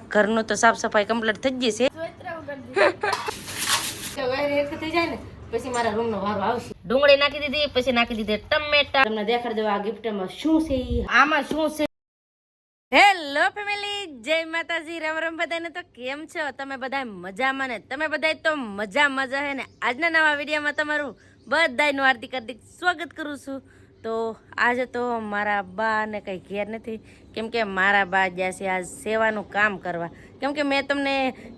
ઘરનું તો સાફ સફાઈ કમ્પ્લીટ થઈ ગઈ છે થઈ જાય ને પછી મારા રૂમ નો વારો આવશે ડુંગળી નાખી દીધી પછી નાખી દીધી ટમેટા તમને દેખાડી દઉં આ ગિફ્ટમાં શું છે આમાં શું છે હેલો ફેમિલી જય માતાજી રામ રામ બધાને તો કેમ છો તમે બધા મજામાં ને તમે બધા તો મજા હે ને આજના નવા વિડીયોમાં તમારું બધાનું હાર્દિક હાર્દિક સ્વાગત કરું છું તો આજે તો મારા બા ને કઈ ઘેર નથી કેમ કે મારા બા ગયા છે આજ સેવાનું કામ કરવા કેમ કે મેં તમને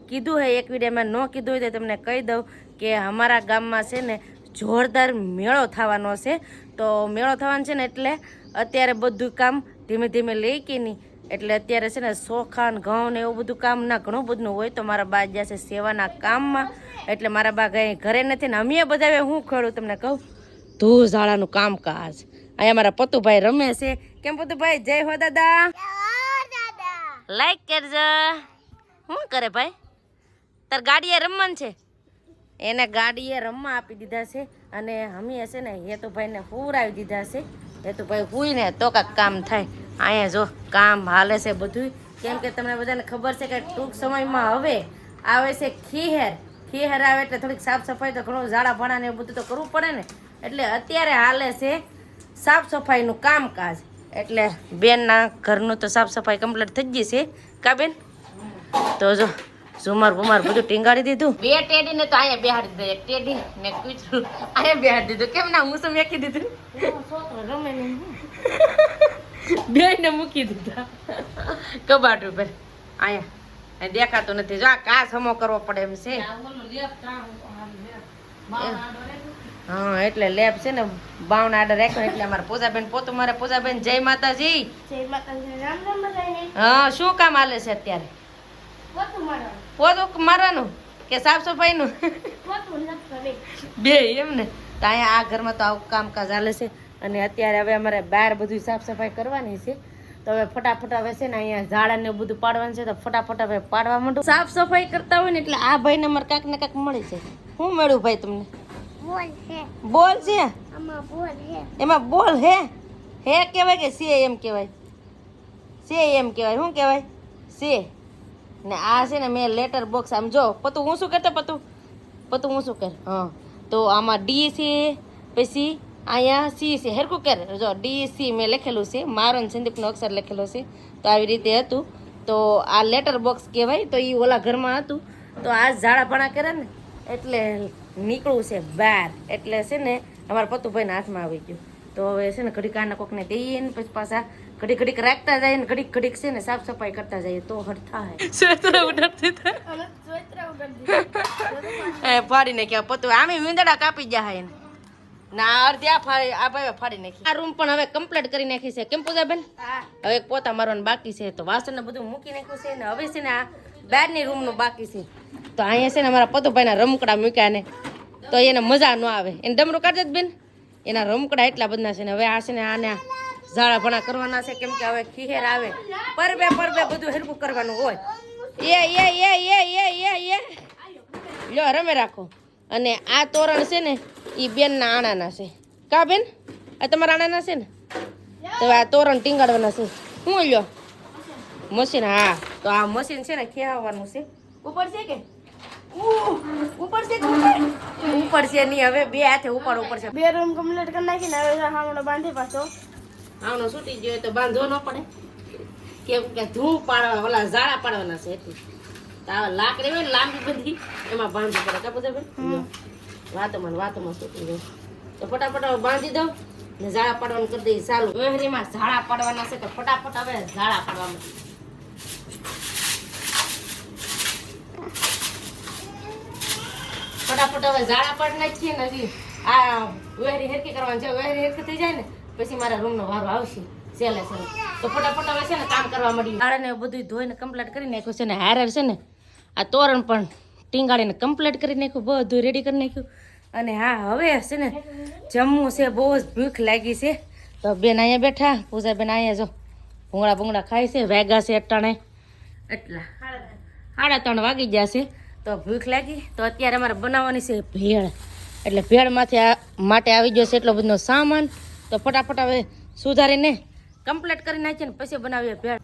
કીધું હે એક વિડીયોમાં ન કીધું હોય તો તમને કહી દઉં કે અમારા ગામમાં છે ને જોરદાર મેળો થવાનો છે તો મેળો થવાનો છે ને એટલે અત્યારે બધું કામ ધીમે ધીમે લઈ કે નહીં એટલે અત્યારે છે ને ચોખા ને ઘઉં ને એવું બધું કામ ના ઘણું બધું હોય તો મારા બા ગયા છે સેવાના કામમાં એટલે મારા બા કઈ ઘરે નથી ને અમે બધા હું ખેડું તમને કહું ધૂ ઝાડાનું કામકાજ અહીંયા મારા પતુભાઈ રમે છે કેમ પતુભાઈ જય હો દાદા લાઈક કરજો શું કરે ભાઈ તાર ગાડીએ રમવાનું છે એને ગાડીએ રમવા આપી દીધા છે અને અમે હશે ને હેતુભાઈને હુરાવી દીધા છે હેતુભાઈ હુઈને તો કાંક કામ થાય અહીંયા જો કામ હાલે છે બધું કેમ કે તમને બધાને ખબર છે કે ટૂંક સમયમાં હવે આવે છે ખીહેર આવે એટલે થોડીક સાફ સફાઈ તો ઘણું ઝાડા ભાડા ને એવું બધું તો કરવું પડે ને એટલે અત્યારે હાલે છે સાફ સફાઈનું કામકાજ એટલે બેનના ઘરનું તો સાફ સફાઈ કમ્પ્લીટ થઈ ગઈ છે કા બેન તો જો ઝુમર બુમર બધું ટીંગાડી દીધું બે ટેડી ને તો અહીંયા બેહાડી દીધું એક ટેડી ને કૂતરું અહીંયા બેહાડી દીધું કેમ ના હું મેકી દીધું બે ને મૂકી દીધા કબાટ ઉપર અહીંયા દેખાતો નથી જો આ કાચ હમો કરવો પડે એમ છે હા એટલે લેબ છે ને બાવના આડે રાખ્યો એટલે અમારા પૂજાબેન પોતું મારે પૂજાબેન જય માતાજી હા શું કામ હાલે છે અત્યારે પોતું મારવાનું કે સાફ સફાઈનું બે એમ ને તો અહીંયા આ ઘરમાં તો આવું કામકાજ હાલે છે અને અત્યારે હવે અમારે બહાર બધું સાફ સફાઈ કરવાની છે તો હવે ફટાફટ હવે છે ને અહીંયા ઝાડા ને બધું પાડવાનું છે તો ફટાફટ હવે પાડવા માંડું સાફ સફાઈ કરતા હોય ને એટલે આ ભાઈને અમારે કાંક ને કાંક મળે છે શું મળ્યું ભાઈ તમને બોલ છે એમાં બોલ હે કહેવાય કે સે એમ કહેવાય શું કહેવાય સે ને આ છે ને મેં લેટર બોક્સ આમ જો પતું હું શું કરતો પતું હું શું કર હા તો આમાં ડી છે પછી અહીંયા સી છે હેરકું કર જો ડી સી મેં લખેલું છે મારો ને સંદીપનો અક્ષર લખેલો છે તો આવી રીતે હતું તો આ લેટર બોક્સ કહેવાય તો એ ઓલા ઘરમાં હતું તો આ ઝાડા ભણા કરે ને એટલે નીકળવું છે બહાર એટલે છે ને અમારા પતુભાઈના હાથમાં આવી ગયું તો હવે છે ને ઘડીક આના કોકને દઈએ ને પછી પાછા ઘડીક રાખતા જાય ને ઘડીક છે ને સાફ સફાઈ કરતા જઈએ તો હટ થાય ફાડી નાખ્યા પતુ આમે મીંદડા કાપી જાય ને ના અડધી આ ભાઈ ફાડી નાખી આ રૂમ પણ હવે કમ્પ્લીટ કરી નાખી છે કેમ પૂજાબેન હવે પોતા મારવાનું બાકી છે તો વાસણ ને બધું મૂકી નાખ્યું છે ને હવે છે ને આ બહારની રૂમ નું બાકી છે તો અહીંયા છે ને અમારા પતુભાઈના રમકડા મૂક્યા ને તો એને મજા ન આવે એને ડમરું કાઢે જ બેન એના રમકડા એટલા બધા છે ને હવે આ છે ને આને ઝાડા ભણા કરવાના છે કેમ કે હવે ખીહેર આવે પરબે બધું હેરકું કરવાનું હોય લ્યો રમે રાખો અને આ તોરણ છે ને એ બેનના આણાના છે કા બેન આ તમારા આણાના છે ને તો આ તોરણ ટીંગાડવાના છે શું લ્યો મશીન હા તો આ મશીન છે ને ખેવાનું છે ઉપર છે કે ઉપર છે નહીં હવે બે હાથે ઉપર છે બે રૂમ કમ્પ્લીટ કરી નાખીને હવે હામણો બાંધી પાછો હામણો છૂટી ગયો તો બાંધવો ન પડે કેમ કે ધૂળ પાડવા ઓલા ઝાડા પાડવાના છે એટલે તો આ લાકડી હોય ને લાંબી બધી એમાં બાંધવું પડે કા બધા બેન વાતોમાં છૂટી ગયો તો ફટાફટ હવે બાંધી દઉં ને ઝાડા પાડવાનું કરી દઈએ ચાલુ વહેરીમાં ઝાડા પાડવાના છે તો ફટાફટ હવે ઝાડા પાડવા માંડી ફટાફટ હવે ઝાડા પાડી નાખીએ ને હજી આ વહેરી હેરકી કરવાની છે વહેરી હેરકી થઈ જાય ને પછી મારા રૂમનો વારો આવશે સેલે તો ફટાફટ હવે છે ને કામ કરવા માંડી ઝાડાને બધું ધોઈને કમ્પ્લીટ કરી નાખ્યું છે ને હારે છે ને આ તોરણ પણ ટીંગાડીને કમ્પ્લીટ કરી નાખ્યું બધું રેડી કરી નાખ્યું અને હા હવે છે ને જમવું છે બહુ જ ભૂખ લાગી છે તો બેન અહીંયા બેઠા પૂજાબેન અહીંયા જો ભૂંગળા ખાય છે વાગ્યા છે અટાણે એટલા 3:30 વાગી ગયા છે તો ભૂખ લાગી તો અત્યારે અમારે બનાવવાની છે ભેળ એટલે ભેળમાંથી માટે આવી ગયો છે એટલો બધો સામાન તો ફટાફટ હવે સુધારીને કમ્પ્લીટ કરી નાખીએ ને પછી બનાવીએ ભેળ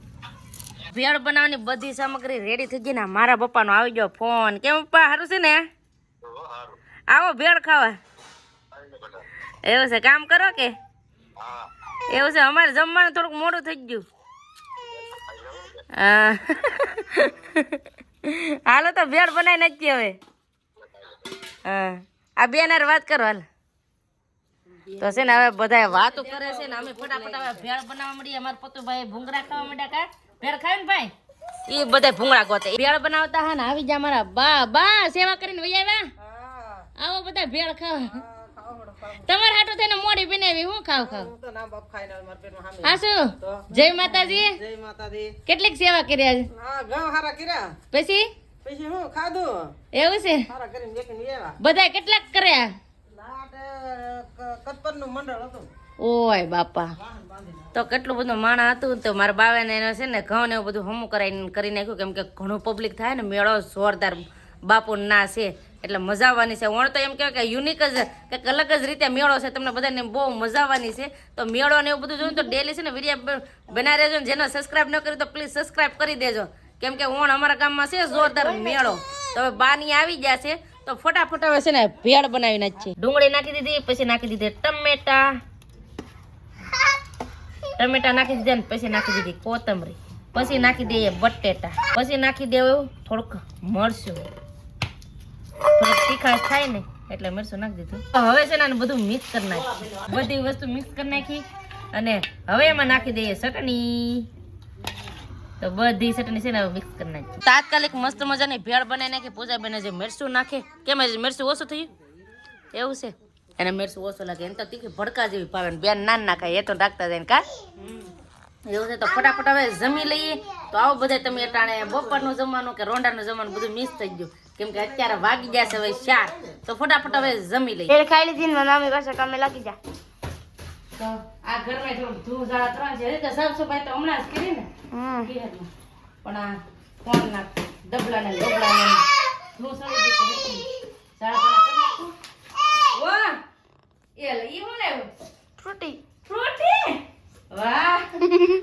ભેળ બનાવવાની બધી સામગ્રી રેડી થઈ ગઈ ને મારા પપ્પાનો આવી ગયો ફોન. કેમ પપ્પા સારું છે ને? આવો ભેળ ખાવા. એવું છે, કામ કરો કે? એવું છે, અમારે જમવાનું થોડુંક મોડું થઈ ગયું. હા હાલો તો ભેળ બનાવી નાખીએ હવે. હા આ બેન હારે વાત કરો હાલ. તો છે ને હવે બધા વાતો કરે છે ને અમે ફટાફટ હવે ભેળ બનાવવા મળીએ. અમારા પતુભાઈ ભૂંગળા ખાવા માંડ્યા. કા ભેળ ખાય ને ભાઈ એ બધા ભૂંગળા ગોતે. ભેળ બનાવતા હા ને આવી જા મારા બા સેવા કરીને વહી આવ્યા. આવો બધા ભેળ ખાવા. તમારે હાટું થઈને મોડી બનાવી. હું ખાવ હા શું? જય માતાજી. જય માતાજી. કેટલીક સેવા કરી આજે? હા ઘઉં હારા કર્યા. પછી પછી હું ખાધું. એવું છે? હારા કરીને બેકીને આવ્યા. બધા કેટલાક કર્યા? લાટ કતપરનું મંડળ હતું. ઓય બાપા, તો કેટલું બધું માણા હતું. તો મારા બાવાને એને છે ને ઘઉં ને એવું બધું હમું કરી નાખ્યું. કેમ કે ઘણું પબ્લિક થાય ને, મેળો જોરદાર બાપુ ના છે એટલે મજા આવવાની છે. વણ તો એમ કહેવાય કે યુનિક જ કંઈક અલગ જ રીતે મેળો છે. તમને બધાને બહુ મજા આવવાની છે. તો મેળો ને એવું બધું જોયું તો ડેલી છે ને વિડીયો બનાવી રહેજો ને. જેનો સબસ્ક્રાઈબ ન કર્યું તો પ્લીઝ સબસ્ક્રાઈબ કરી દેજો. કેમ કે ઓણ અમારા ગામમાં છે જોરદાર મેળો. તો હવે બાની આવી ગયા છે તો ફટાફટ હવે છે ને ભેળ બનાવી નાખીએ. ડુંગળી નાખી દીધી, પછી નાખી દીધી ટમેટા નાખી દીધા ને પછી નાખી દીધી કોથમરી, પછી નાખી દઈએ બટેટા, પછી નાખી દેવું થોડુંક મરચું. થોડુંક તીખાશ થાય ને એટલે મરચું નાખી દીધું. હવે છે ને આને બધું મિક્સ કરી નાખી. બધી વસ્તુ મિક્સ કરી નાખી અને હવે એમાં નાખી દઈએ ચટણી. તો બધી ચટણી છે ને મિક્સ કરી નાખી. તાત્કાલિક મસ્ત મજાની ભેળ બનાવી નાખી. પૂજાબેને જે મરચું નાખે, કેમ મરચું ઓછું થયું એવું છે? એને મરચું ઓછું લાગે. એને તો તીખી ભડકા જેવી ભાવે. બેન નાન નાખાય એ તો રાખતા જાય ને કા એવું છે. તો ફટાફટ હવે જમી લઈએ. તો આવો બધા તમે અટાણે બપોરનું જમવાનું કે રોંડાનું જમવાનું બધું મિસ થઈ ગયું. કેમ કે અત્યારે વાગી ગયા છે હવે 4. તો ફટાફટ હવે જમી લઈએ. એ ખાઈ લીધી ને મમ્મી પાસે કામે લાગી જા. તો આ ઘરમાં થોડું ધૂળ ઝાડા ત્રણ છે. તો સાફ સફાઈ તો હમણાં જ કરી ને પણ આ ફોન ના ડબલા ને ડબલા ને ધૂળ સડી ગઈ છે. ઝાડા કરી નાખું. વાહ એ લે ઈ હું લેવું ફ્રૂટી. વાહ.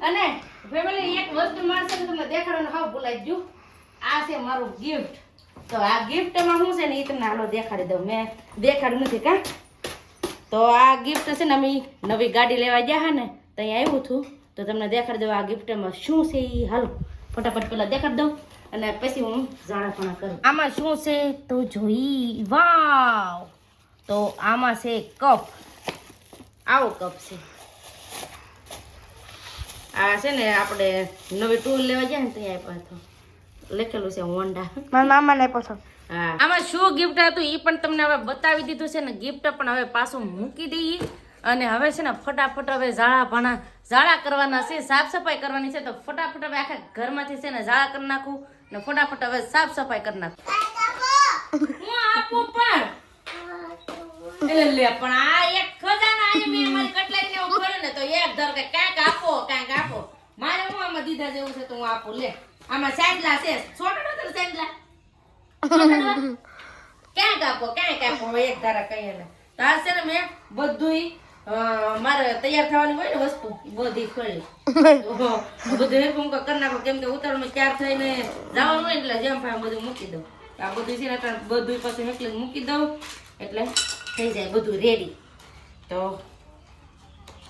અને ફેમિલી એક વસ્તુ મારશે ને તમને દેખાડવાનું હાવ ભૂલાઈ ગયું. આ છે મારું ગિફ્ટ. તો આ ગિફ્ટમાં શું છે ને એ તમને હાલો દેખાડી દઉં. મેં દેખાડ્યું નથી કા. તો આ ગિફ્ટ છે ને અમે નવી ગાડી લેવા ગયા હા ને તો અહીંયા આવ્યું હતું. તો તમને દેખાડી દઉં આ ગિફ્ટમાં શું છે એ. હાલો ફટાફટ પેલા દેખાડી દઉં અને પછી હું જાણાપણા કરું. આમાં શું છે તો જોઈ. વાવ. તો આમાં છે કપ. આવો કપ છે. આ છે ને આપણે નવી ટૂલ લેવા ગયા ને ત્યાં આપ્યા હતો. લખેલું છે હોન્ડા. મારા મામાને પૂછો. હા આમાં શું ગિફ્ટ હતું એ પણ તમને હવે બતાવી દીધું છે ને. ગિફ્ટ પણ હવે પાછું મૂકી દઈએ અને હવે છે ને ફટાફટ હવે ઝાડા કરવાના છે, સાફ સફાઈ કરવાની છે. તો ફટાફટ હવે આખા ઘરમાંથી છે ને ઝાડા કરી નાખું ને ફટાફટ હવે સાફ સફાઈ કરી નાખું. હું આપું પણ લે પણ આ એક ખજાના આજે મેં મારી કટલેરી ને ઉભર્યું ને તો એક ધર કે કાંઈક આપો. મારે હું આમાં દીધા જેવું છે તો હું આપું. લે આમાં સેન્ડલા છે. છોટો તો સેન્ડલા ક્યાંક આપો હવે એક ધારા કહીએ ને. તો આ છે ને મેં બધું મારે તૈયાર થવાની હોય ને વસ્તુ બધી ખોલી બધું હેરફું કરી નાખો. કેમ કે ઉતાવળમાં ચાર થઈને જવાનું હોય એટલે જેમ ફાય બધું મૂકી દઉં. આ બધું છે ને બધું પાછું એટલે મૂકી દઉં એટલે થઈ જાય બધું રેડી. તો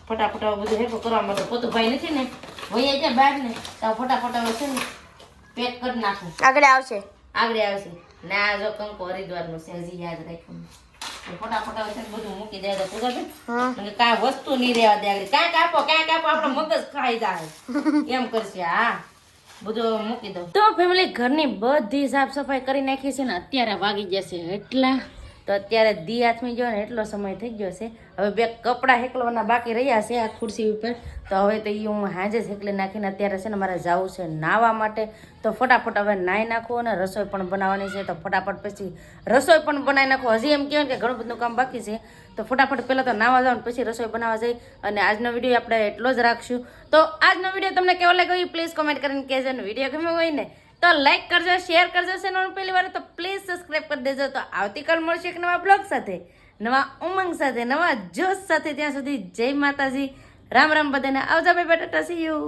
ફટાફટ બધું હેરફું કરવા માટે પોતું નથી ને વહી જાય બહાર ને તો ફટાફટ હવે છે ને પેક કરી નાખું. આગળ આવશે ને આ જો કંકો હરિદ્વારનું છે હજી યાદ રાખ્યું. ફટાફટ હવે છે ને બધું મૂકી દે તો પૂજા કાંઈ વસ્તુ નહીં રહેવા દે. આગળ કાંઈક આપો આપણો મગજ ખાઈ જાય એમ કરશે. હા બધું મૂકી દઉં. તો ફેમિલી ઘરની બધી સાફ સફાઈ કરી નાખી છે ને અત્યારે વાગી જશે એટલા. તો અત્યારે દી હાથમી ગયો ને એટલો સમય થઈ ગયો છે. હવે 2 કપડાં હેકલવાના બાકી રહ્યા છે આ ખુરશી ઉપર. તો હવે તો એ હું હાજે જ હેકલી નાખીને અત્યારે છે ને મારે જવું છે નાહવા માટે. તો ફટાફટ હવે નાહી નાખું અને રસોઈ પણ બનાવવાની છે. તો ફટાફટ પછી રસોઈ પણ બનાવી નાખું. હજી એમ કહેવાય કે ઘણું બધું કામ બાકી છે. તો ફટાફટ પહેલાં તો નાહવા જાવ પછી રસોઈ બનાવવા જઈ. અને આજનો વિડીયો આપણે એટલો જ રાખશું. તો આજનો વિડીયો તમને કેવો લાગ્યો એ પ્લીઝ કોમેન્ટ કરીને કહેજો. ને વિડીયો ગમ્યો હોય ને તો લાઈક કરજો, શેર કરજો. ચેનલ પહેલી વાર તો પ્લીઝ સબસ્ક્રાઈબ કરી દેજો. તો આવતીકાલ મળશે એક નવા બ્લોગ સાથે, નવા ઉમંગ સાથે, નવા જોશ સાથે. ત્યાં સુધી જય માતાજી, રામ રામ બધાને. આવજો bye bye, Tata, C you.